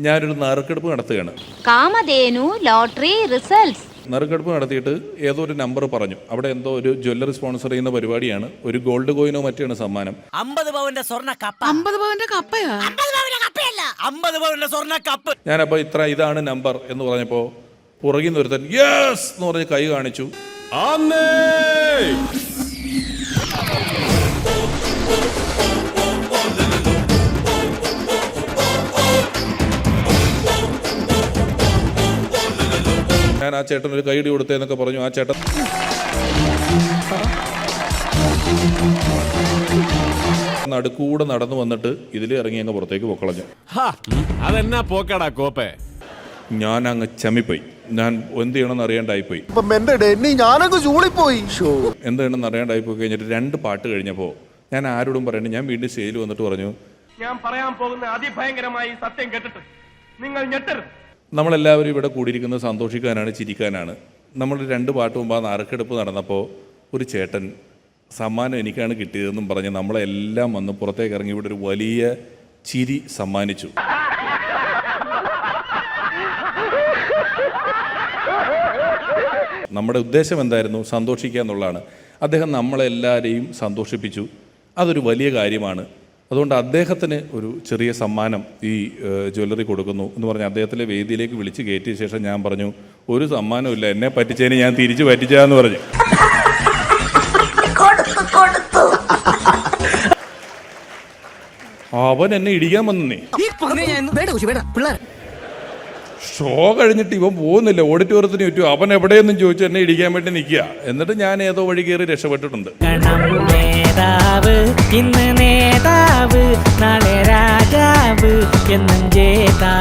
ഞാനൊരു നറുക്കെടുപ്പ് നടത്തുകയാണ്. Kamadhenu lottery results. നറുക്കെടുപ്പ് നടത്തിയിട്ട് ഏതോ ഒരു നമ്പർ പറഞ്ഞു. അവിടെ എന്തോ ഒരു ജ്വല്ലറി സ്പോൺസർ ചെയ്യുന്ന പരിപാടിയാണ്. ഒരു ഗോൾഡ് കോയിനോ മറ്റാണ് സമ്മാനം. 50 പവന്റെ സ്വർണ്ണ കപ്പ. 50 പവന്റെ കപ്പയാ? 50 പവന്റെ കപ്പയല്ല, 50 പവന്റെ സ്വർണ്ണ കപ്പ്. ഞാനപ്പോൾ ഇതാണ് നമ്പർ എന്ന് പറഞ്ഞപ്പോൾ പുറകിൽ നിന്ന് ഒരുത്തൻ യെസ് എന്ന് പറഞ്ഞ് കൈ കാണിച്ചു. ഞാൻ ആ ചേട്ടൻ ഒരു കൈയടി കൊടുത്തേന്നൊക്കെ പറഞ്ഞു. ആ ചേട്ടൻ നടുക്കൂടെ നടന്നു വന്നിട്ട് ഇതിൽ ഇറങ്ങി അങ്ങ് പുറത്തേക്ക് പൊക്കളഞ്ഞു. അതെന്നാ പോക്കടാ കോപ്പേ. ഞാൻ അങ്ങ് ചമ്മിപ്പോയി. ഞാൻ എന്ത് ചെയ്യണമെന്ന് അറിയാണ്ടായിപ്പോയി. എന്ത് ചെയ്യണമെന്ന് അറിയാണ്ടായിപ്പോയി കഴിഞ്ഞിട്ട് 2 പാട്ട് കഴിഞ്ഞപ്പോൾ ഞാൻ ആരോടും പറയണ്ട, ഞാൻ വീണ്ടും സ്റ്റേജിൽ വന്നിട്ട് പറഞ്ഞു, ഞാൻ പറയാൻ പോകുന്ന അതിഭയങ്കരമായി സത്യം കേട്ടിട്ട് നിങ്ങൾ ഞെട്ടരുത്. നമ്മളെല്ലാവരും ഇവിടെ കൂടിയിരിക്കുന്നത് സന്തോഷിക്കാനാണ്, ചിരിക്കാനാണ്. നമ്മൾ 2 പാട്ട് മുമ്പ് ആ നറുക്കെടുപ്പ് നടന്നപ്പോൾ ഒരു ചേട്ടൻ സമ്മാനം എനിക്കാണ് കിട്ടിയതെന്നും പറഞ്ഞ് നമ്മളെല്ലാം വന്ന് പുറത്തേക്ക് ഇറങ്ങി ഇവിടെ ഒരു വലിയ ചിരി സമ്മാനിച്ചു. നമ്മുടെ ഉദ്ദേശം എന്തായിരുന്നു? സന്തോഷിക്കുക എന്നുള്ളതാണ്. അദ്ദേഹം നമ്മളെല്ലാവരെയും സന്തോഷിപ്പിച്ചു. അതൊരു വലിയ കാര്യമാണ്. അതുകൊണ്ട് അദ്ദേഹത്തിന് ഒരു ചെറിയ സമ്മാനം ഈ ജ്വല്ലറി കൊടുക്കുന്നു എന്ന് പറഞ്ഞ് അദ്ദേഹത്തിലെ വേദിയിലേക്ക് വിളിച്ച് കയറ്റിയ ശേഷം ഞാൻ പറഞ്ഞു, ഒരു സമ്മാനമില്ല, എന്നെ പറ്റിച്ചതിന് ഞാൻ തിരിച്ചു പറ്റിച്ചാന്ന് പറഞ്ഞു. അവൻ എന്നെ ഇടിക്കാൻ വന്നേ. ഷോ കഴിഞ്ഞിട്ട് ഇവൻ പോകുന്നില്ല, ഓഡിറ്റോറിയത്തിന് ചുറ്റും അവൻ എവിടെയെന്നും ചോദിച്ചു എന്നെ ഇടിക്കാൻ വേണ്ടി നിൽക്കുക. എന്നിട്ട് ഞാൻ ഏതോ വഴി കയറി രക്ഷപ്പെട്ടിട്ടുണ്ട്. നേതാവ് ഇന്ന് നേതാവ് നാളെ രാജാവ് എന്നും ജേതാവ്.